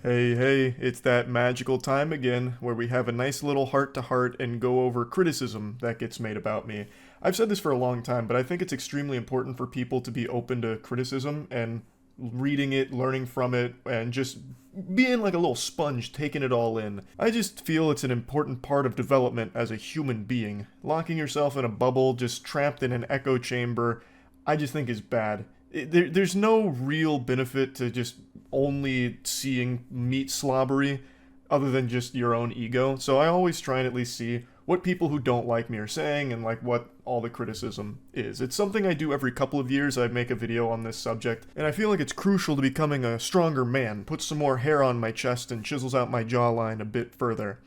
Hey, hey, it's that magical time again where we have a nice little heart to heart and go over criticism that gets made about me. I've said this for a long time, but I think it's extremely important for people to be open to criticism and reading it, learning from it, and just being like a little sponge, taking it all in. I just feel it's an important part of development as a human being. Locking yourself in a bubble, just trapped in an echo chamber, I just think is bad. There's no real benefit to just only seeing meat slobbery other than just your own ego. So I always try and at least see what people who don't like me are saying and like what all the criticism is. It's something I do every couple of years. I make a video on this subject, and I feel like it's crucial to becoming a stronger man, puts some more hair on my chest and chisels out my jawline a bit further.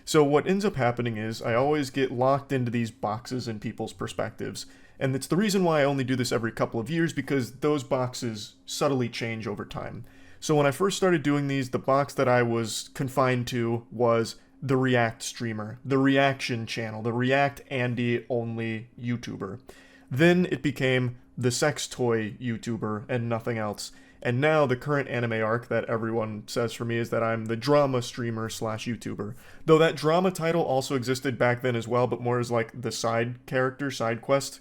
So what ends up happening is I always get locked into these boxes in people's perspectives. And it's the reason why I only do this every couple of years, because those boxes subtly change over time. So when I first started doing these, the box that I was confined to was the React streamer, the reaction channel, the React Andy only YouTuber. Then it became the sex toy YouTuber and nothing else. And now the current anime arc that everyone says for me is that I'm the drama streamer slash YouTuber. Though that drama title also existed back then as well, but more as like the side character, side quest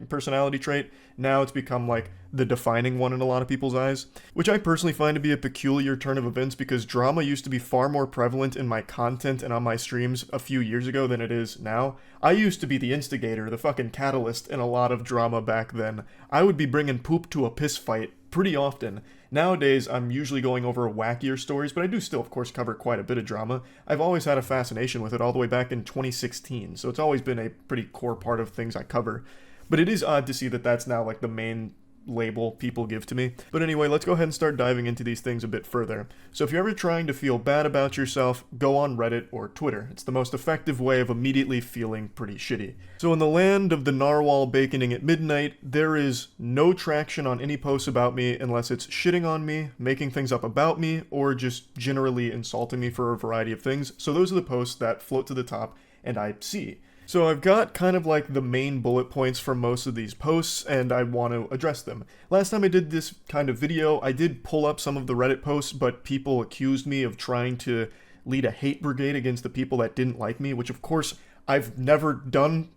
personality trait. Now it's become like the defining one in a lot of people's eyes, which I personally find to be a peculiar turn of events because drama used to be far more prevalent in my content and on my streams a few years ago than it is now. I used to be the instigator, the fucking catalyst in a lot of drama back then. I would be bringing poop to a piss fight pretty often. Nowadays, I'm usually going over wackier stories, but I do still, of course, cover quite a bit of drama. I've always had a fascination with it all the way back in 2016, so it's always been a pretty core part of things I cover. But it is odd to see that that's now like the main label people give to me. But anyway, let's go ahead and start diving into these things a bit further. So if you're ever trying to feel bad about yourself, go on Reddit or Twitter. It's the most effective way of immediately feeling pretty shitty. So in the land of the narwhal baconing at midnight, there is no traction on any posts about me unless it's shitting on me, making things up about me, or just generally insulting me for a variety of things. So those are the posts that float to the top and I see. So I've got kind of like the main bullet points for most of these posts, and I want to address them. Last time I did this kind of video, I did pull up some of the Reddit posts, but people accused me of trying to lead a hate brigade against the people that didn't like me, which of course I've never done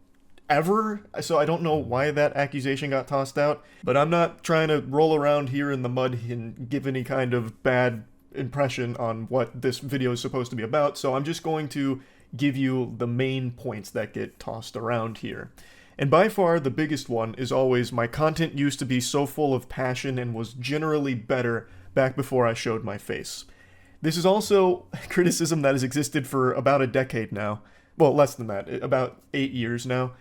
ever, so I don't know why that accusation got tossed out, but I'm not trying to roll around here in the mud and give any kind of bad impression on what this video is supposed to be about, so I'm just going to give you the main points that get tossed around here. And by far the biggest one is always my content used to be so full of passion and was generally better back before I showed my face. This is also criticism that has existed for about a decade now. Well, less than that, about 8 years now.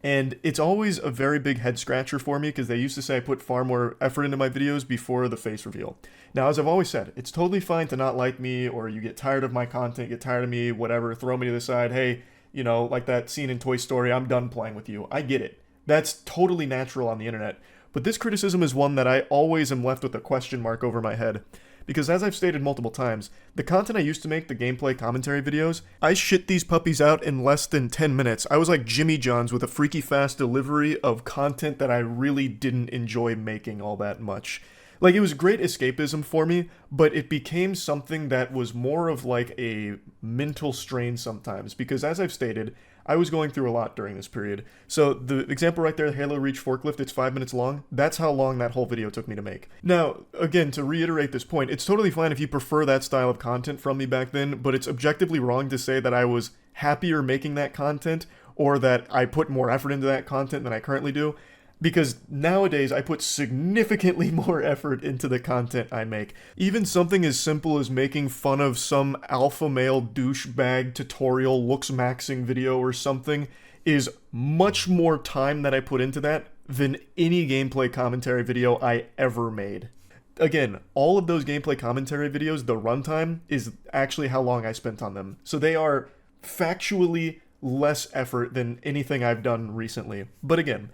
And it's always a very big head scratcher for me because they used to say I put far more effort into my videos before the face reveal. Now, as I've always said, it's totally fine to not like me or you get tired of my content, get tired of me, whatever, throw me to the side. Hey, you know, like that scene in Toy Story, I'm done playing with you. I get it. That's totally natural on the internet. But this criticism is one that I always am left with a question mark over my head. Because as I've stated multiple times, the content I used to make, the gameplay commentary videos, I shit these puppies out in less than 10 minutes. I was like Jimmy John's with a freaky fast delivery of content that I really didn't enjoy making all that much. Like, it was great escapism for me, but it became something that was more of like a mental strain sometimes, because as I've stated, I was going through a lot during this period. So the example right there, Halo Reach forklift, it's 5 minutes long. That's how long that whole video took me to make. Now, again, to reiterate this point, it's totally fine if you prefer that style of content from me back then, but it's objectively wrong to say that I was happier making that content or that I put more effort into that content than I currently do. Because nowadays I put significantly more effort into the content I make. Even something as simple as making fun of some alpha male douchebag tutorial looks maxing video or something is much more time that I put into that than any gameplay commentary video I ever made. Again, all of those gameplay commentary videos, the runtime is actually how long I spent on them. So they are factually less effort than anything I've done recently. But again,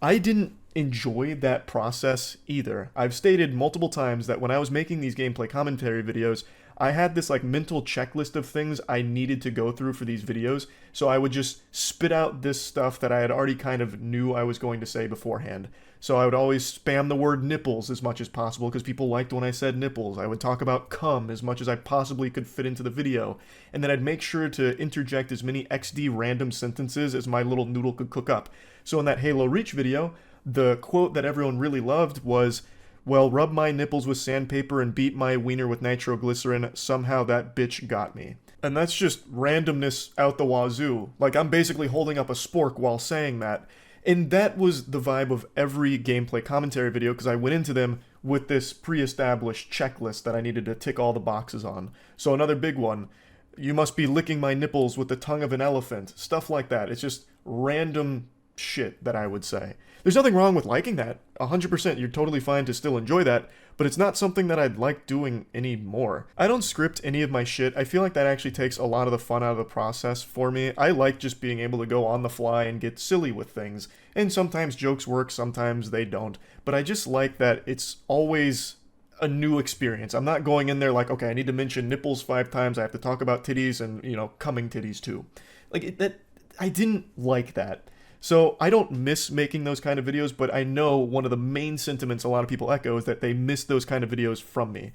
I didn't enjoy that process either. I've stated multiple times that when I was making these gameplay commentary videos, I had this like mental checklist of things I needed to go through for these videos, so I would just spit out this stuff that I had already kind of knew I was going to say beforehand. So I would always spam the word nipples as much as possible because people liked when I said nipples. I would talk about cum as much as I possibly could fit into the video. And then I'd make sure to interject as many XD random sentences as my little noodle could cook up. So in that Halo Reach video, the quote that everyone really loved was, "Well, rub my nipples with sandpaper and beat my wiener with nitroglycerin. Somehow that bitch got me." And that's just randomness out the wazoo. Like, I'm basically holding up a spork while saying that. And that was the vibe of every gameplay commentary video because I went into them with this pre-established checklist that I needed to tick all the boxes on. So another big one, you must be licking my nipples with the tongue of an elephant. Stuff like that. It's just random shit that I would say. There's nothing wrong with liking that. 100%, you're totally fine to still enjoy that, but it's not something that I'd like doing anymore. I don't script any of my shit. I feel like that actually takes a lot of the fun out of the process for me. I like just being able to go on the fly and get silly with things. And sometimes jokes work, sometimes they don't. But I just like that it's always a new experience. I'm not going in there like, okay, I need to mention nipples 5 times. I have to talk about titties and, coming titties too. I didn't like that. So I don't miss making those kind of videos, but I know one of the main sentiments a lot of people echo is that they miss those kind of videos from me.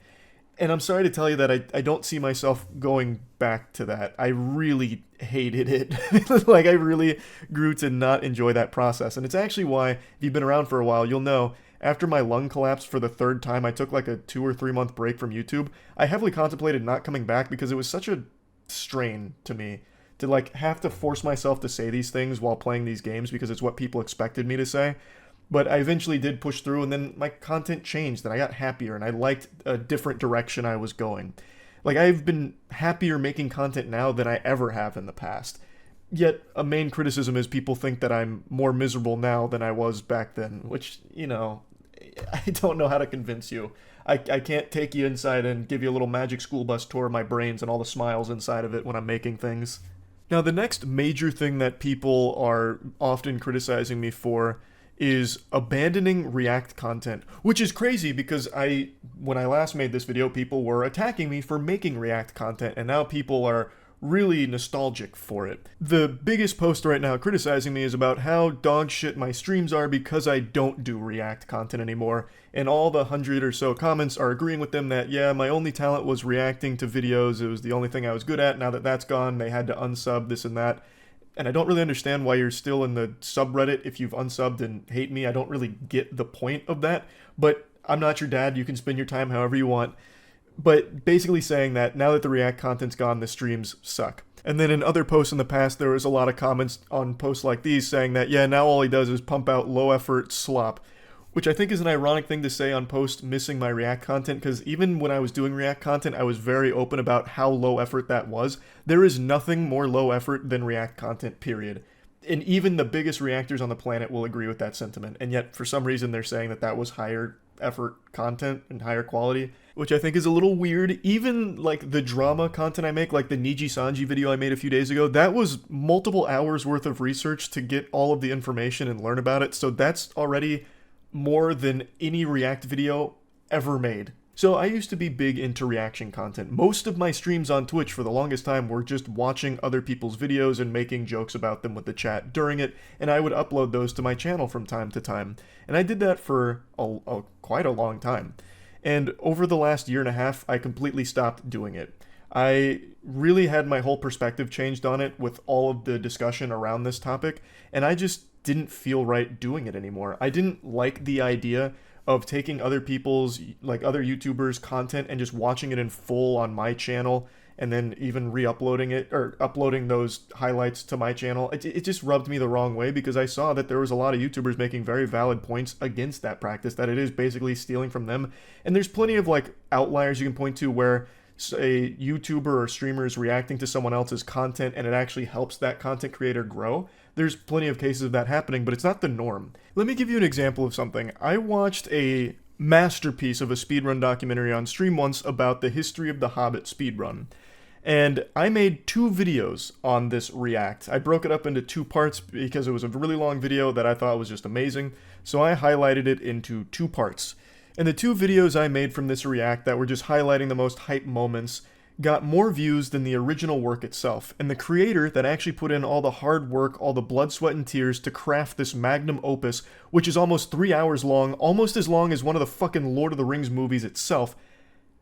And I'm sorry to tell you that I don't see myself going back to that. I really hated it. I really grew to not enjoy that process. And it's actually why, if you've been around for a while, you'll know, after my lung collapsed for the 3rd time, I took like a 2 or 3 month break from YouTube. I heavily contemplated not coming back because it was such a strain to me to have to force myself to say these things while playing these games because it's what people expected me to say. But I eventually did push through, and then my content changed, and I got happier, and I liked a different direction I was going. I've been happier making content now than I ever have in the past. Yet, a main criticism is people think that I'm more miserable now than I was back then, which, I don't know how to convince you. I can't take you inside and give you a little magic school bus tour of my brains and all the smiles inside of it when I'm making things. Now, the next major thing that people are often criticizing me for is abandoning React content, which is crazy because when I last made this video, people were attacking me for making React content, and now people are really nostalgic for it. The biggest post right now criticizing me is about how dog shit my streams are because I don't do React content anymore, and all the 100 or so comments are agreeing with them that, yeah, my only talent was reacting to videos, it was the only thing I was good at, now that that's gone, they had to unsub this and that. And I don't really understand why you're still in the subreddit if you've unsubbed and hate me. I don't really get the point of that, but I'm not your dad, you can spend your time however you want. But basically saying that now that the React content's gone, the streams suck. And then in other posts in the past, there was a lot of comments on posts like these saying that, yeah, now all he does is pump out low-effort slop, which I think is an ironic thing to say on posts missing my React content, because even when I was doing React content, I was very open about how low effort that was. There is nothing more low effort than React content, period. And even the biggest reactors on the planet will agree with that sentiment, and yet for some reason they're saying that that was higher effort content and higher quality, which I think is a little weird. Even the drama content I make, like the Niji Sanji video I made a few days ago, that was multiple hours worth of research to get all of the information and learn about it, so that's already more than any React video ever made. So I used to be big into reaction content. Most of my streams on Twitch for the longest time were just watching other people's videos and making jokes about them with the chat during it, and I would upload those to my channel from time to time. And I did that for quite a long time. And over the last year and a half, I completely stopped doing it. I really had my whole perspective changed on it with all of the discussion around this topic, and I just didn't feel right doing it anymore. I didn't like the idea of taking other people's, other YouTubers' content and just watching it in full on my channel and then even re-uploading it or uploading those highlights to my channel. It just rubbed me the wrong way because I saw that there was a lot of YouTubers making very valid points against that practice, that it is basically stealing from them. And there's plenty of outliers you can point to where a YouTuber or streamer is reacting to someone else's content and it actually helps that content creator grow. There's plenty of cases of that happening, but it's not the norm. Let me give you an example of something. I watched a masterpiece of a speedrun documentary on stream once about the history of the Hobbit speedrun. And I made 2 videos on this React. I broke it up into 2 parts because it was a really long video that I thought was just amazing, so I highlighted it into 2 parts. And the 2 videos I made from this React that were just highlighting the most hype moments got more views than the original work itself, and the creator that actually put in all the hard work, all the blood, sweat, and tears to craft this magnum opus, which is almost 3 hours long, almost as long as one of the fucking Lord of the Rings movies itself,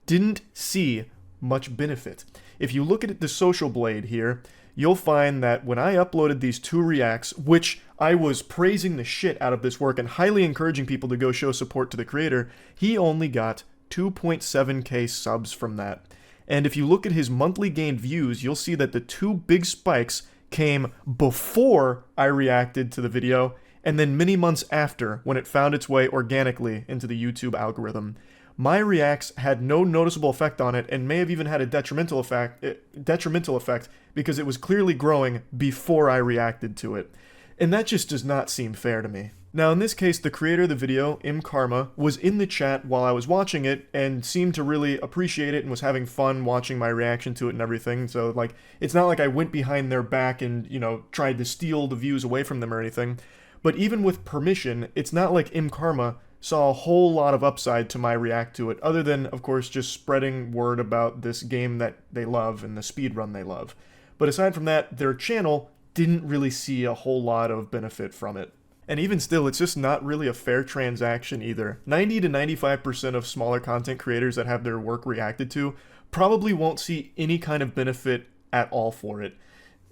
didn't see much benefit. If you look at the Social Blade here, you'll find that when I uploaded these 2 reacts, which I was praising the shit out of this work and highly encouraging people to go show support to the creator, he only got 2.7k subs from that. And if you look at his monthly gained views, you'll see that the 2 big spikes came before I reacted to the video, and then many months after, when it found its way organically into the YouTube algorithm. My reacts had no noticeable effect on it, and may have even had a detrimental effect because it was clearly growing before I reacted to it. And that just does not seem fair to me. Now, in this case, the creator of the video, Karma, was in the chat while I was watching it and seemed to really appreciate it and was having fun watching my reaction to it and everything. So, like, it's not like I went behind their back and, tried to steal the views away from them or anything. But even with permission, it's not like Karma saw a whole lot of upside to my react to it, other than, of course, just spreading word about this game that they love and the speedrun they love. But aside from that, their channel didn't really see a whole lot of benefit from it. And even still, it's just not really a fair transaction either. 90 to 95% of smaller content creators that have their work reacted to probably won't see any kind of benefit at all for it.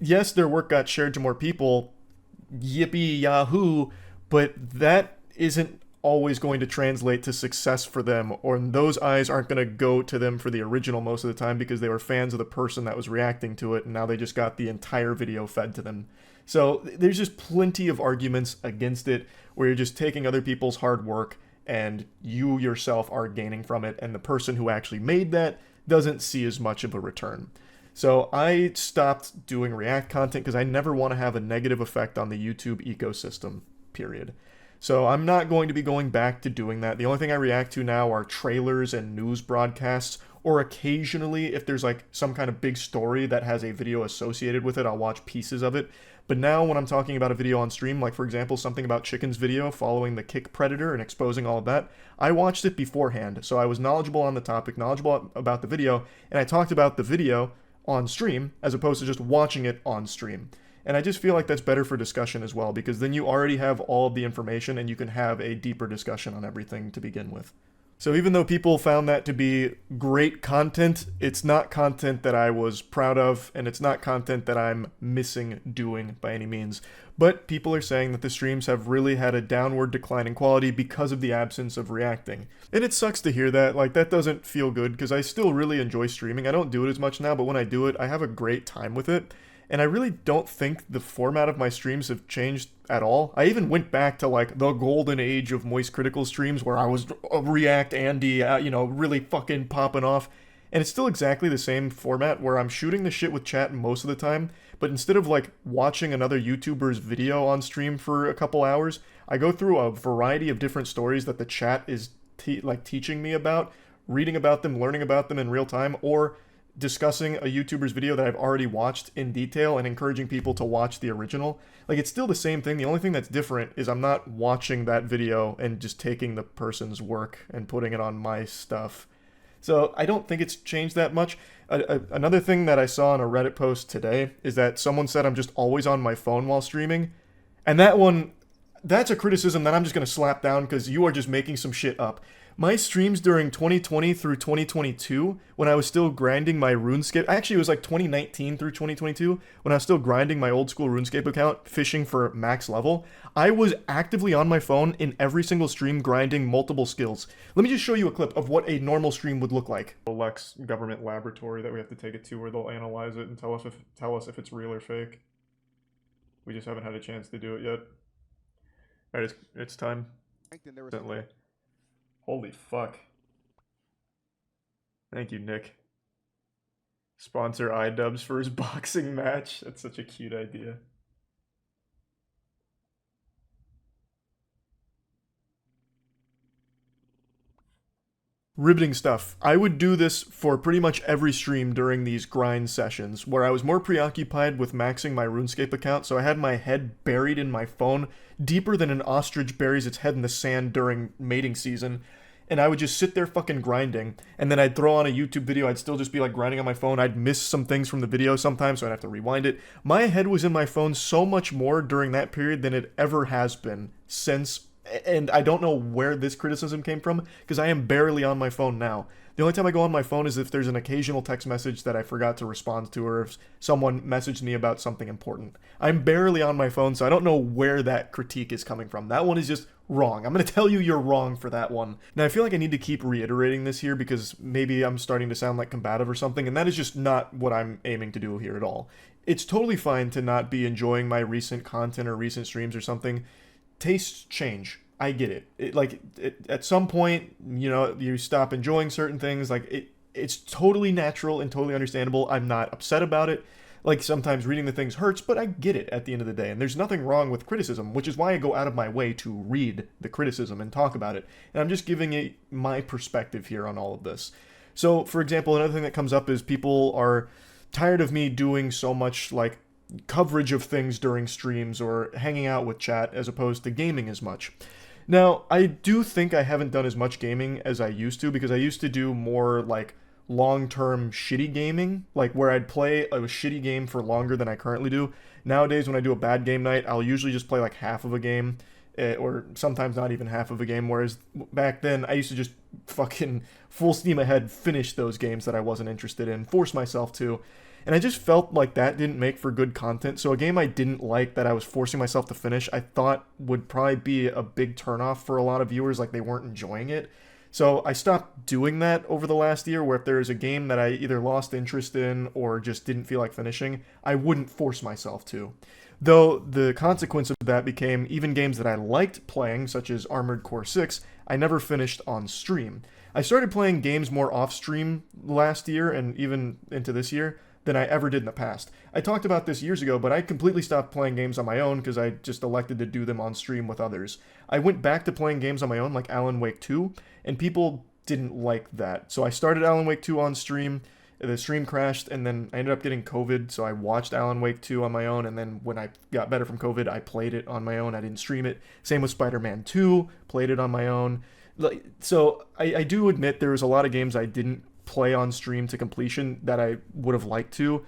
Yes, their work got shared to more people, yippee yahoo, but that isn't always going to translate to success for them, or those eyes aren't going to go to them for the original most of the time because they were fans of the person that was reacting to it, and now they just got the entire video fed to them. So there's just plenty of arguments against it where you're just taking other people's hard work and you yourself are gaining from it, and the person who actually made that doesn't see as much of a return. So I stopped doing React content because I never want to have a negative effect on the YouTube ecosystem, period. So I'm not going to be going back to doing that. The only thing I react to now are trailers and news broadcasts, or occasionally if there's like some kind of big story that has a video associated with it, I'll watch pieces of it. But now when I'm talking about a video on stream, like for example something about Chicken's video following the kick predator and exposing all of that, I watched it beforehand, so I was knowledgeable on the topic, knowledgeable about the video, and I talked about the video on stream as opposed to just watching it on stream. And I just feel like that's better for discussion as well, because then you already have all of the information and you can have a deeper discussion on everything to begin with. So even though people found that to be great content, it's not content that I was proud of, and it's not content that I'm missing doing by any means. But people are saying that the streams have really had a downward decline in quality because of the absence of reacting. And it sucks to hear that. Like, that doesn't feel good, because I still really enjoy streaming. I don't do it as much now, but when I do it, I have a great time with it. And I really don't think the format of my streams have changed at all. I even went back to like the golden age of Moist Critical streams where I was a React Andy, really fucking popping off. And it's still exactly the same format where I'm shooting the shit with chat most of the time, but instead of like watching another YouTuber's video on stream for a couple hours, I go through a variety of different stories that the chat is teaching me about, reading about them, learning about them in real time, or discussing a YouTuber's video that I've already watched in detail and encouraging people to watch the original. Like, it's still the same thing. The only thing that's different is I'm not watching that video and just taking the person's work and putting it on my stuff. So I don't think it's changed that much. Another thing that I saw on a Reddit post today is that someone said I'm just always on my phone while streaming. And that's a criticism that I'm just going to slap down because you are just making some shit up. My streams during 2020 through 2022, when I was still grinding my RuneScape, actually it was like 2019 through 2022, when I was still grinding my old school RuneScape account, fishing for max level, I was actively on my phone in every single stream grinding multiple skills. Let me just show you a clip of what a normal stream would look like. The Lex government laboratory that we have to take it to where they'll analyze it and tell us if it's real or fake. We just haven't had a chance to do it yet. Alright, it's time. Instantly. Holy fuck. Thank you, Nick. Sponsor iDubbbz for his boxing match. That's such a cute idea. Riveting stuff. I would do this for pretty much every stream during these grind sessions, where I was more preoccupied with maxing my RuneScape account, so I had my head buried in my phone, deeper than an ostrich buries its head in the sand during mating season, and I would just sit there fucking grinding, and then I'd throw on a YouTube video, I'd still just be like grinding on my phone, I'd miss some things from the video sometimes, so I'd have to rewind it. My head was in my phone so much more during that period than it ever has been since, and I don't know where this criticism came from, because I am barely on my phone now. The only time I go on my phone is if there's an occasional text message that I forgot to respond to, or if someone messaged me about something important. I'm barely on my phone, so I don't know where that critique is coming from. That one is just wrong. I'm going to tell you you're wrong for that one. Now, I feel like I need to keep reiterating this here because maybe I'm starting to sound like combative or something, and that is just not what I'm aiming to do here at all. It's totally fine to not be enjoying my recent content or recent streams or something. Tastes change. I get it. At some point, you stop enjoying certain things. It's totally natural and totally understandable. I'm not upset about it. Like, sometimes reading the things hurts, but I get it at the end of the day. And there's nothing wrong with criticism, which is why I go out of my way to read the criticism and talk about it. And I'm just giving it my perspective here on all of this. So, for example, another thing that comes up is people are tired of me doing so much, like, coverage of things during streams or hanging out with chat as opposed to gaming as much. Now, I do think I haven't done as much gaming as I used to, because I used to do more, like, long-term shitty gaming, like where I'd play a shitty game for longer than I currently do. Nowadays, when I do a bad game night, I'll usually just play like half of a game, or sometimes not even half of a game, whereas back then, I used to just fucking full steam ahead finish those games that I wasn't interested in, force myself to. And I just felt like that didn't make for good content. So a game I didn't like that I was forcing myself to finish, I thought would probably be a big turnoff for a lot of viewers, like they weren't enjoying it. So I stopped doing that over the last year, where if there is a game that I either lost interest in or just didn't feel like finishing, I wouldn't force myself to. Though the consequence of that became even games that I liked playing, such as Armored Core 6, I never finished on stream. I started playing games more off-stream last year and even into this year than I ever did in the past. I talked about this years ago, but I completely stopped playing games on my own because I just elected to do them on stream with others. I went back to playing games on my own, like Alan Wake 2, and people didn't like that. So I started Alan Wake 2 on stream, the stream crashed, and then I ended up getting COVID, so I watched Alan Wake 2 on my own, and then when I got better from COVID, I played it on my own. I didn't stream it. Same with Spider-Man 2, played it on my own. So I do admit there was a lot of games I didn't play on stream to completion that I would have liked to,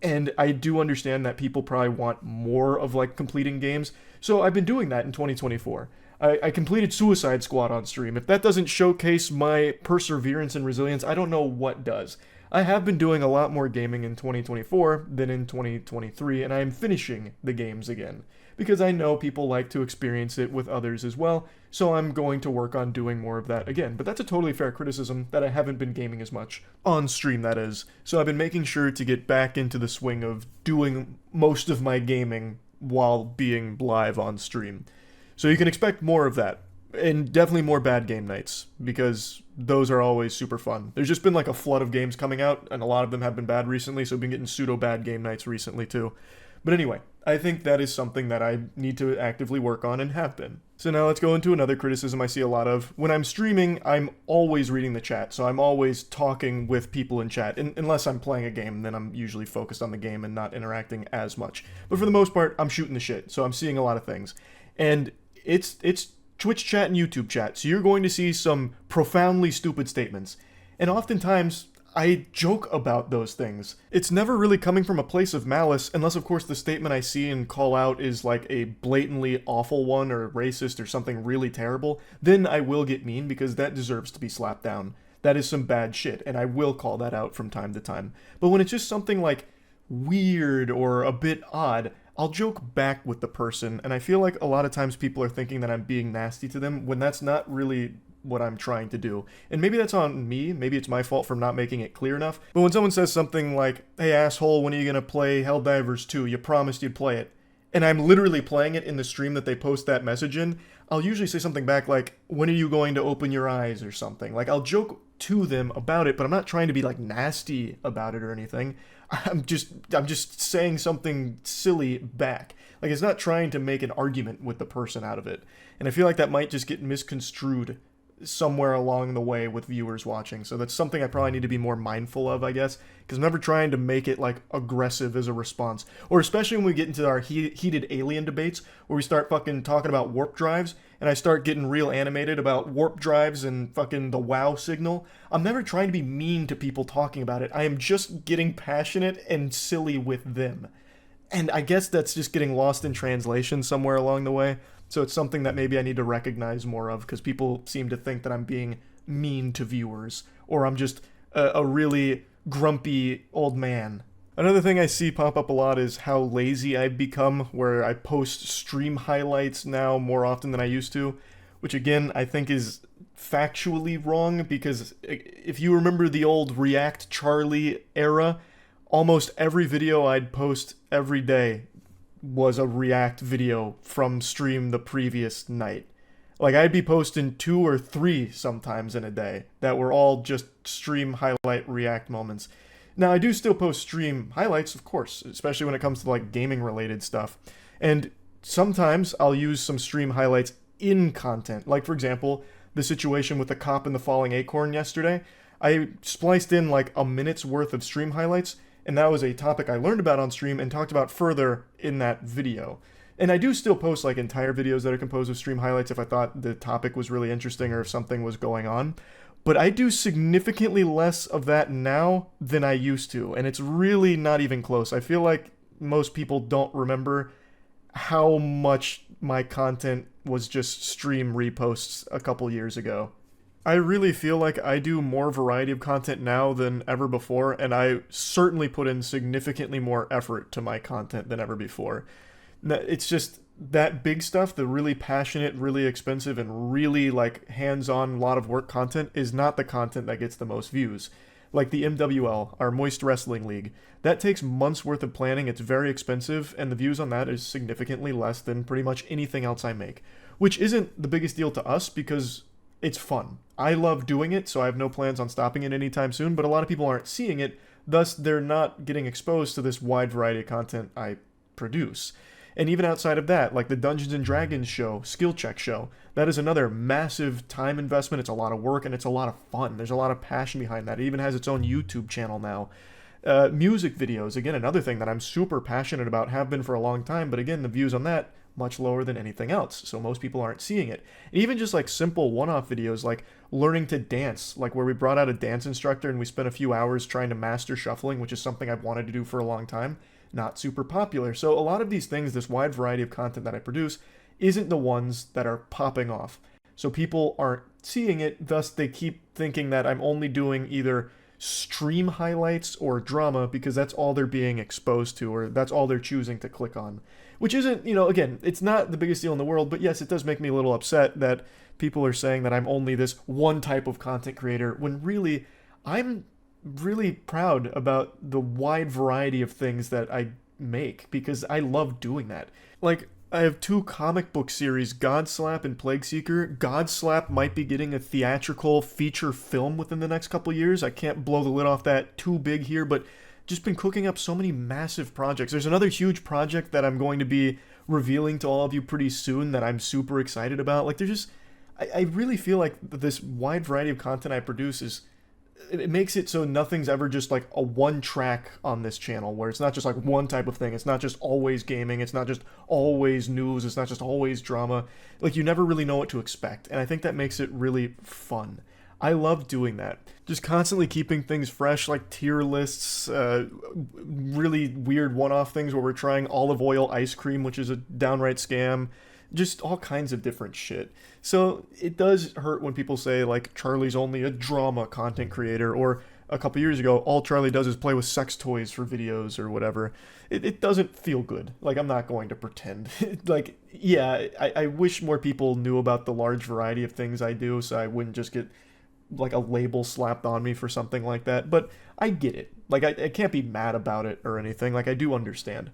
and I do understand that people probably want more of like completing games, so I've been doing that in 2024. I completed Suicide Squad on stream. If that doesn't showcase my perseverance and resilience, I don't know what does. I have been doing a lot more gaming in 2024 than in 2023, and I am finishing the games again, because I know people like to experience it with others as well, so I'm going to work on doing more of that again. But that's a totally fair criticism, that I haven't been gaming as much. On stream, that is. So I've been making sure to get back into the swing of doing most of my gaming while being live on stream. So you can expect more of that. And definitely more bad game nights, because those are always super fun. There's just been like a flood of games coming out, and a lot of them have been bad recently, so I've been getting pseudo-bad game nights recently too. But anyway, I think that is something that I need to actively work on and have been. So now let's go into another criticism I see a lot of. When I'm streaming, I'm always reading the chat, so I'm always talking with people in chat, unless I'm playing a game, then I'm usually focused on the game and not interacting as much. But for the most part, I'm shooting the shit, so I'm seeing a lot of things. And it's Twitch chat and YouTube chat, so you're going to see some profoundly stupid statements. And oftentimes, I joke about those things. It's never really coming from a place of malice, unless of course the statement I see and call out is like a blatantly awful one or racist or something really terrible. Then I will get mean, because that deserves to be slapped down. That is some bad shit, and I will call that out from time to time. But when it's just something like weird or a bit odd, I'll joke back with the person, and I feel like a lot of times people are thinking that I'm being nasty to them, when that's not really what I'm trying to do. And maybe that's on me, maybe it's my fault for not making it clear enough, but when someone says something like, "Hey asshole, when are you gonna play Helldivers 2? You promised you'd play it," and I'm literally playing it in the stream that they post that message in, I'll usually say something back like, "When are you going to open your eyes?" or something. Like, I'll joke to them about it, but I'm not trying to be like nasty about it or anything. I'm just saying something silly back. Like, it's not trying to make an argument with the person out of it. And I feel like that might just get misconstrued somewhere along the way with viewers watching. So that's something I probably need to be more mindful of, I guess, because I'm never trying to make it like aggressive as a response. Or especially when we get into our heated alien debates where we start fucking talking about warp drives and I start getting real animated about warp drives and fucking the wow signal. I'm never trying to be mean to people talking about it. I am just getting passionate and silly with them. And I guess that's just getting lost in translation somewhere along the way. So it's something that maybe I need to recognize more of, because people seem to think that I'm being mean to viewers, or I'm just a really grumpy old man. Another thing I see pop up a lot is how lazy I've become, where I post stream highlights now more often than I used to, which again I think is factually wrong, because if you remember the old React Charlie era, almost every video I'd post every day was a React video from stream the previous night. Like, I'd be posting 2 or 3 sometimes in a day that were all just stream highlight React moments. Now, I do still post stream highlights, of course, especially when it comes to like gaming related stuff. And sometimes I'll use some stream highlights in content. Like, for example, the situation with the cop and the falling acorn yesterday. I spliced in like a minute's worth of stream highlights, and that was a topic I learned about on stream and talked about further in that video. And I do still post like entire videos that are composed of stream highlights if I thought the topic was really interesting or if something was going on. But I do significantly less of that now than I used to, and it's really not even close. I feel like most people don't remember how much my content was just stream reposts a couple years ago. I really feel like I do more variety of content now than ever before, and I certainly put in significantly more effort to my content than ever before. It's just that big stuff, the really passionate, really expensive, and really like hands-on, lot of work content is not the content that gets the most views. Like the MWL, our Moist Wrestling League, that takes months worth of planning, it's very expensive, and the views on that is significantly less than pretty much anything else I make. Which isn't the biggest deal to us because it's fun. I love doing it, so I have no plans on stopping it anytime soon, but a lot of people aren't seeing it, thus they're not getting exposed to this wide variety of content I produce. And even outside of that, like the Dungeons and Dragons show, Skill Check show, that is another massive time investment. It's a lot of work and it's a lot of fun. There's a lot of passion behind that. It even has its own YouTube channel now. Music videos, again, another thing that I'm super passionate about, have been for a long time, but again, the views on that, much lower than anything else, so most people aren't seeing it. And even just like simple one-off videos like learning to dance, like where we brought out a dance instructor and we spent a few hours trying to master shuffling, which is something I've wanted to do for a long time, not super popular. So a lot of these things, this wide variety of content that I produce, isn't the ones that are popping off. So people aren't seeing it, thus they keep thinking that I'm only doing either stream highlights or drama because that's all they're being exposed to, or that's all they're choosing to click on. Which isn't, again, it's not the biggest deal in the world, but yes, it does make me a little upset that people are saying that I'm only this one type of content creator, when really, I'm really proud about the wide variety of things that I make, because I love doing that. Like, I have 2 comic book series, Godslap and Plague Seeker. Godslap might be getting a theatrical feature film within the next couple years. I can't blow the lid off that too big here, but just been cooking up so many massive projects. There's another huge project that I'm going to be revealing to all of you pretty soon that I'm super excited about. Like, there's just, I really feel like this wide variety of content I produce is, it makes it so nothing's ever just like a one track on this channel, where it's not just like one type of thing. It's not just always gaming. It's not just always news. It's not just always drama. Like, you never really know what to expect. And I think that makes it really fun. I love doing that. Just constantly keeping things fresh, like tier lists, really weird one-off things where we're trying olive oil ice cream, which is a downright scam. Just all kinds of different shit. So it does hurt when people say, like, Charlie's only a drama content creator, or a couple years ago, all Charlie does is play with sex toys for videos or whatever. It doesn't feel good. Like, I'm not going to pretend. Like, yeah, I wish more people knew about the large variety of things I do, so I wouldn't just get like a label slapped on me for something like that, but I get it. Like, I can't be mad about it or anything. Like, I do understand.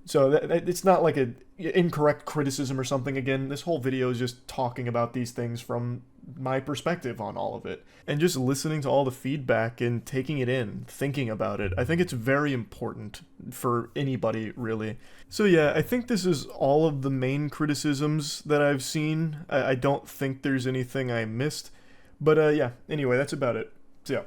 So it's not like a incorrect criticism or something. Again, this whole video is just talking about these things from my perspective on all of it. And just listening to all the feedback and taking it in, thinking about it. I think it's very important for anybody, really. So yeah, I think this is all of the main criticisms that I've seen. I don't think there's anything I missed. But yeah, anyway, that's about it. So yeah.